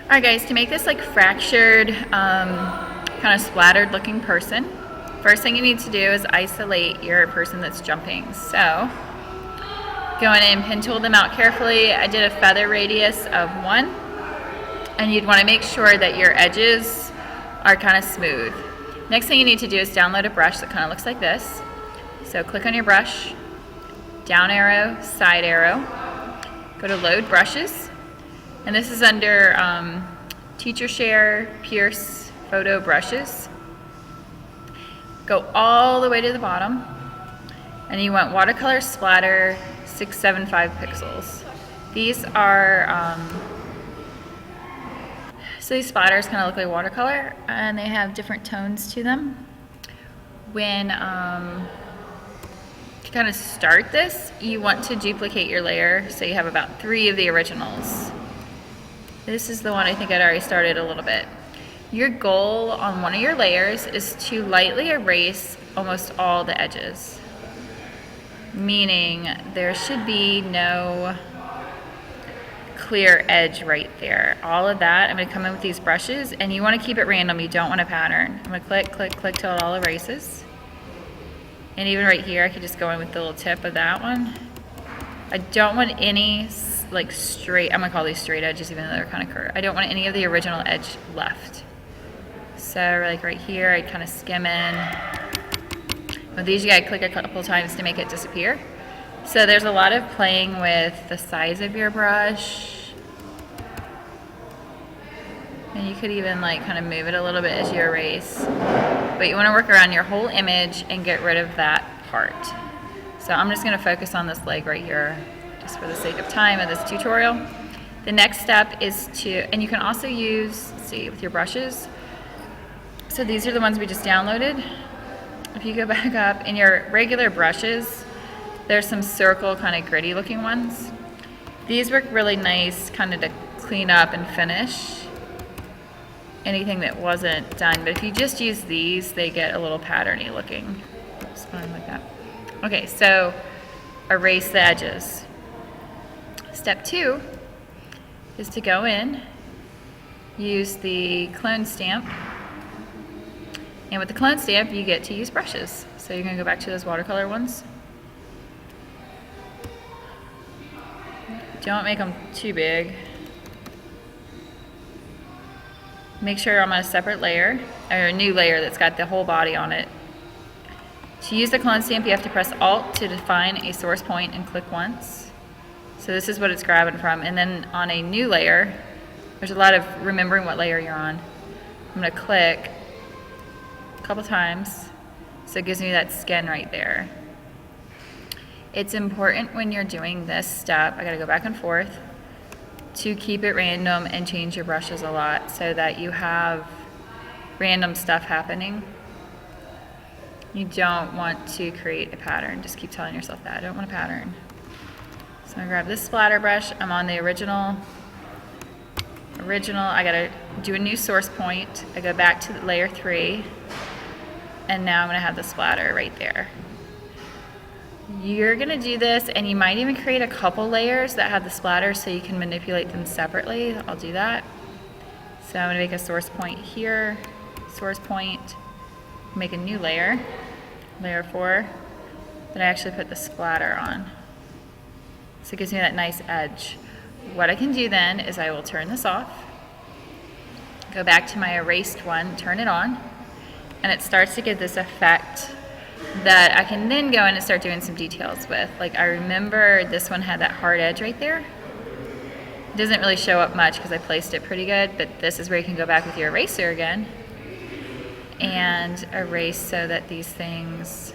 Alright guys, to make this like fractured, kind of splattered looking person, first thing you need to do is isolate your person that's jumping. So, go in and pin tool them out carefully. I did a feather radius of 1, and you'd want to make sure that your edges are kind of smooth. Next thing you need to do is download a brush that kind of looks like this. So click on your brush, down arrow, side arrow, go to load brushes, and this is under Teacher Pierce Photo Brushes. Go all the way to the bottom, and you want watercolor splatter 675 pixels. These are, so these splatters kind of look like watercolor, and they have different tones to them. When to kind of start this, you want to duplicate your layer, so you have about 3 of the originals. This is the one I think I'd already started a little bit. Your goal on one of your layers is to lightly erase almost all the edges, meaning there should be no clear edge right there. All of that, I'm going to come in with these brushes, and you want to keep it random. You don't want a pattern. I'm going to click, click, click till it all erases. And even right here, I could just go in with the little tip of that one. I don't want any like straight, I'm going to call these straight edges even though they're kind of curved. I don't want any of the original edge left. So like right here, I'd kind of skim in. With these, you gotta click a couple times to make it disappear. So there's a lot of playing with the size of your brush. And you could even like kind of move it a little bit as you erase. But you wanna work around your whole image and get rid of that part. So I'm just gonna focus on this leg right here, just for the sake of time of this tutorial. The next step is to, and you can also use, let's see, with your brushes. So these are the ones we just downloaded. If you go back up in your regular brushes, there's some circle kind of gritty looking ones. These work really nice kind of to clean up and finish anything that wasn't done. But if you just use these, they get a little patterny looking. Oops, like that. Okay, so erase the edges. Step 2 is to go in, use the clone stamp. And with the clone stamp, you get to use brushes. So you're going to go back to those watercolor ones. Don't make them too big. Make sure I'm on a separate layer, or a new layer that's got the whole body on it. To use the clone stamp, you have to press Alt to define a source point and click once. So this is what it's grabbing from. And then on a new layer, there's a lot of remembering what layer you're on. I'm going to click couple times, so it gives me that skin right there. It's important when you're doing this step, I gotta go back and forth, to keep it random and change your brushes a lot so that you have random stuff happening. You don't want to create a pattern. Just keep telling yourself that. I don't want a pattern. So I'm gonna grab this splatter brush. I'm on the original. I gotta do a new source point. I go back to layer 3. And now I'm going to have the splatter right there. You're going to do this, and you might even create a couple layers that have the splatter so you can manipulate them separately. I'll do that. So I'm going to make a source point here, source point, make a new layer, layer 4. Then I actually put the splatter on. So it gives me that nice edge. What I can do then is I will turn this off, go back to my erased one, turn it on, and it starts to get this effect that I can then go in and start doing some details with. Like I remember this one had that hard edge right there. It doesn't really show up much because I placed it pretty good, but this is where you can go back with your eraser again and erase so that these things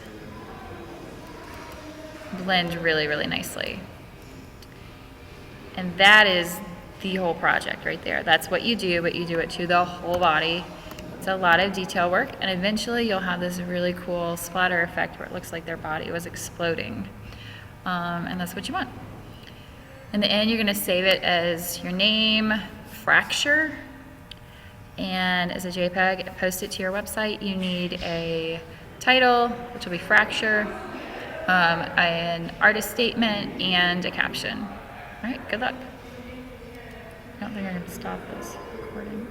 blend really, really nicely. And that is the whole project right there. That's what you do, but you do it to the whole body. It's a lot of detail work, and eventually you'll have this really cool splatter effect where it looks like their body was exploding. And that's what you want. In the end, you're going to save it as your name, Fracture, and as a JPEG, post it to your website. You need a title, which will be Fracture, an artist statement, and a caption. All right, good luck. don't think I can stop this recording.